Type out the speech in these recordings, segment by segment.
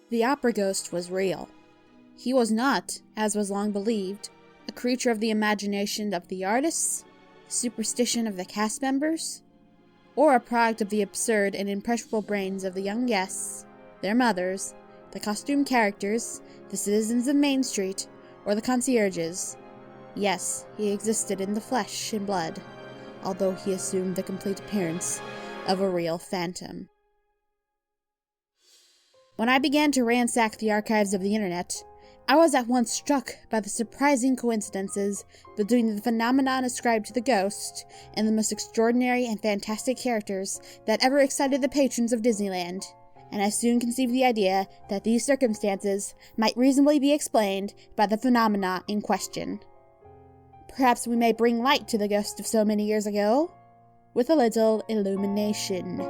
The opera ghost was real. He was not, as was long believed, a creature of the imagination of the artists, superstition of the cast members, or a product of the absurd and impressionable brains of the young guests, their mothers, the costume characters, the citizens of Main Street, or the concierges. Yes, he existed in the flesh and blood, although he assumed the complete appearance of a real phantom. When I began to ransack the archives of the internet, I was at once struck by the surprising coincidences between the phenomenon ascribed to the ghost and the most extraordinary and fantastic characters that ever excited the patrons of Disneyland, and I soon conceived the idea that these circumstances might reasonably be explained by the phenomena in question. Perhaps we may bring light to the ghost of so many years ago, with a little illumination.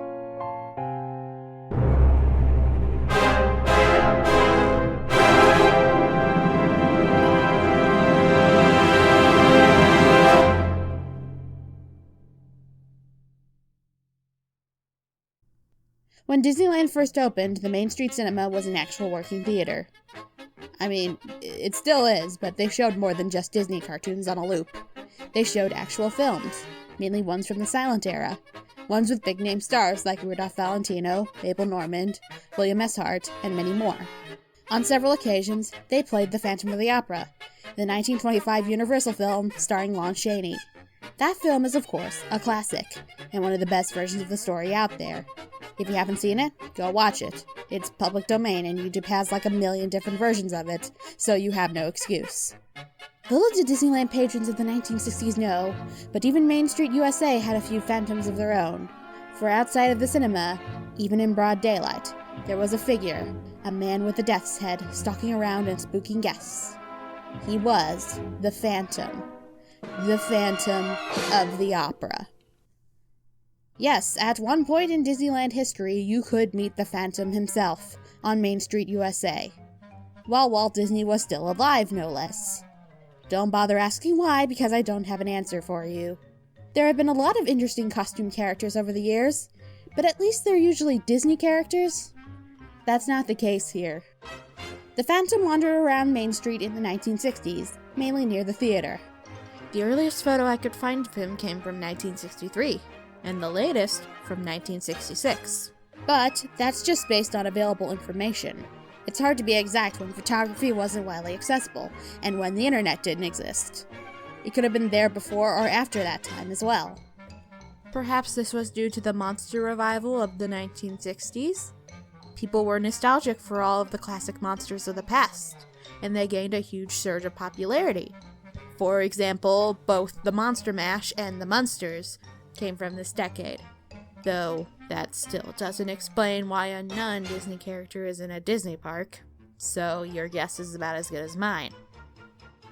When Disneyland first opened, the Main Street Cinema was an actual working theater. I mean, it still is, but they showed more than just Disney cartoons on a loop. They showed actual films, mainly ones from the silent era, ones with big-name stars like Rudolph Valentino, Abel Normand, William S. Hart, and many more. On several occasions, they played The Phantom of the Opera, the 1925 Universal film starring Lon Chaney. That film is, of course, a classic, and one of the best versions of the story out there. If you haven't seen it, go watch it. It's public domain, and YouTube has like a million different versions of it, so you have no excuse. Little did Disneyland patrons of the 1960s know, but even Main Street USA had a few phantoms of their own. For outside of the cinema, even in broad daylight, there was a figure, a man with a death's head, stalking around and spooking guests. He was the Phantom. The Phantom of the Opera. Yes, at one point in Disneyland history, you could meet the Phantom himself on Main Street USA, while Walt Disney was still alive, no less. Don't bother asking why, because I don't have an answer for you. There have been a lot of interesting costume characters over the years, but at least they're usually Disney characters. That's not the case here. The Phantom wandered around Main Street in the 1960s, mainly near the theater. The earliest photo I could find of him came from 1963. And the latest from 1966. But that's just based on available information. It's hard to be exact when photography wasn't widely accessible, and when the internet didn't exist. It could have been there before or after that time as well. Perhaps this was due to the monster revival of the 1960s? People were nostalgic for all of the classic monsters of the past, and they gained a huge surge of popularity. For example, both the Monster Mash and the Munsters came from this decade, though that still doesn't explain why a non-Disney character is in a Disney park, so your guess is about as good as mine.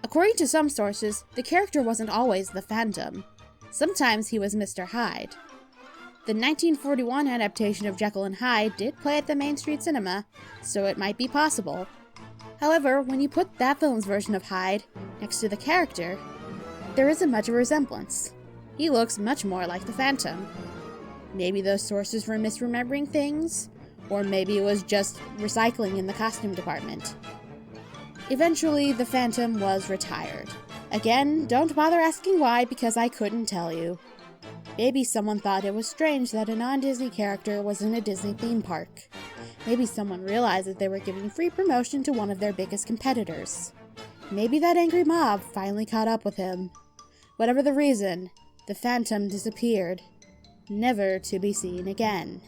According to some sources, the character wasn't always the Phantom. Sometimes he was Mr. Hyde. The 1941 adaptation of Jekyll and Hyde did play at the Main Street Cinema, so it might be possible. However, when you put that film's version of Hyde next to the character, there isn't much of a resemblance. He looks much more like the Phantom. Maybe those sources were misremembering things, or maybe it was just recycling in the costume department. Eventually, the Phantom was retired. Again, don't bother asking why, because I couldn't tell you. Maybe someone thought it was strange that a non-Disney character was in a Disney theme park. Maybe someone realized that they were giving free promotion to one of their biggest competitors. Maybe that angry mob finally caught up with him. Whatever the reason, the Phantom disappeared, never to be seen again.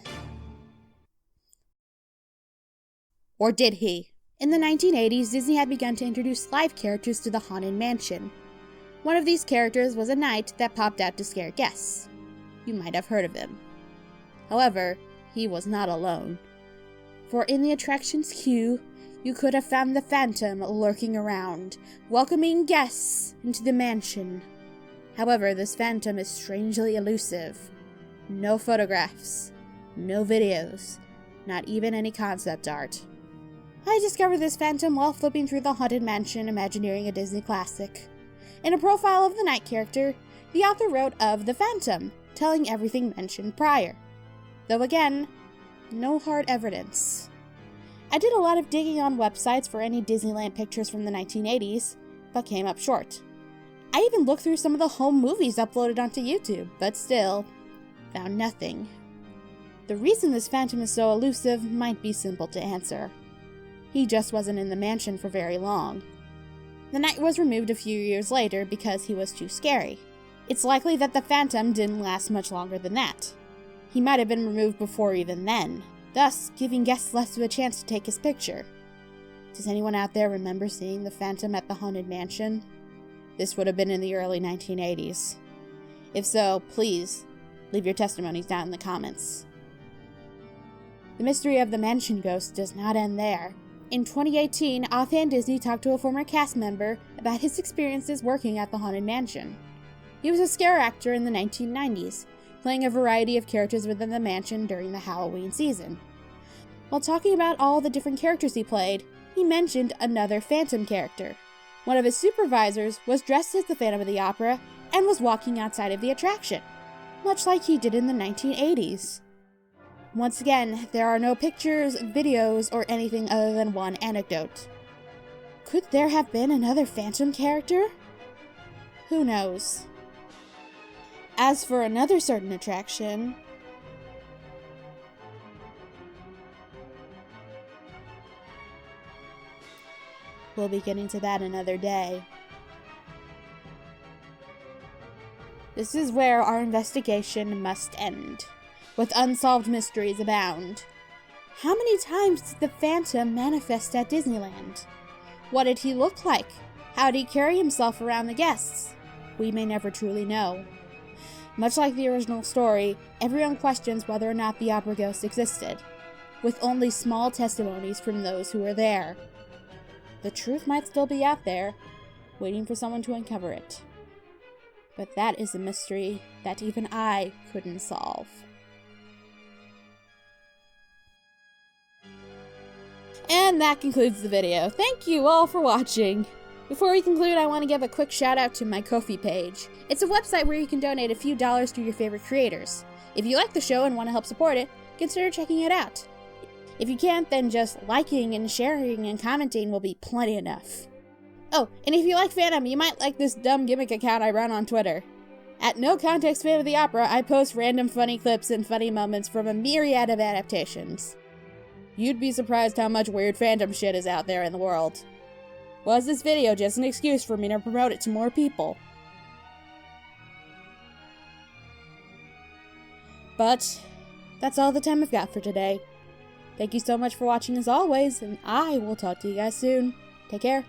Or did he? In the 1980s, Disney had begun to introduce live characters to the Haunted Mansion. One of these characters was a knight that popped out to scare guests. You might have heard of him. However, he was not alone. For in the attraction's queue, you could have found the Phantom lurking around, welcoming guests into the mansion. However, this Phantom is strangely elusive. No photographs, no videos, not even any concept art. I discovered this Phantom while flipping through the Haunted Mansion, imagineering a Disney classic. In a profile of the knight character, the author wrote of the Phantom, telling everything mentioned prior. Though again, no hard evidence. I did a lot of digging on websites for any Disneyland pictures from the 1980s, but came up short. I even looked through some of the home movies uploaded onto YouTube, but still, found nothing. The reason this Phantom is so elusive might be simple to answer. He just wasn't in the mansion for very long. The Knight was removed a few years later because he was too scary. It's likely that the Phantom didn't last much longer than that. He might have been removed before even then, thus giving guests less of a chance to take his picture. Does anyone out there remember seeing the Phantom at the Haunted Mansion? This would have been in the early 1980s. If so, please, leave your testimonies down in the comments. The mystery of the mansion ghost does not end there. In 2018, Offhand Disney talked to a former cast member about his experiences working at the Haunted Mansion. He was a scare actor in the 1990s, playing a variety of characters within the mansion during the Halloween season. While talking about all the different characters he played, he mentioned another Phantom character. One of his supervisors was dressed as the Phantom of the Opera and was walking outside of the attraction, much like he did in the 1980s. Once again, there are no pictures, videos, or anything other than one anecdote. Could there have been another Phantom character? Who knows? As for another certain attraction, we'll be getting to that another day. This is where our investigation must end, with unsolved mysteries abound. How many times did the Phantom manifest at Disneyland? What did he look like? How did he carry himself around the guests? We may never truly know. Much like the original story, everyone questions whether or not the opera ghost existed, with only small testimonies from those who were there. The truth might still be out there, waiting for someone to uncover it. But that is a mystery that even I couldn't solve. And that concludes the video. Thank you all for watching. Before we conclude, I want to give a quick shout out to my Ko-fi page. It's a website where you can donate a few dollars to your favorite creators. If you like the show and want to help support it, consider checking it out. If you can't, then just liking and sharing and commenting will be plenty enough. Oh, and if you like Phantom, you might like this dumb gimmick account I run on Twitter. At No Context Fan of the Opera, I post random funny clips and funny moments from a myriad of adaptations. You'd be surprised how much weird Phantom shit is out there in the world. Was this video just an excuse for me to promote it to more people? But that's all the time I've got for today. Thank you so much for watching as always, and I will talk to you guys soon. Take care.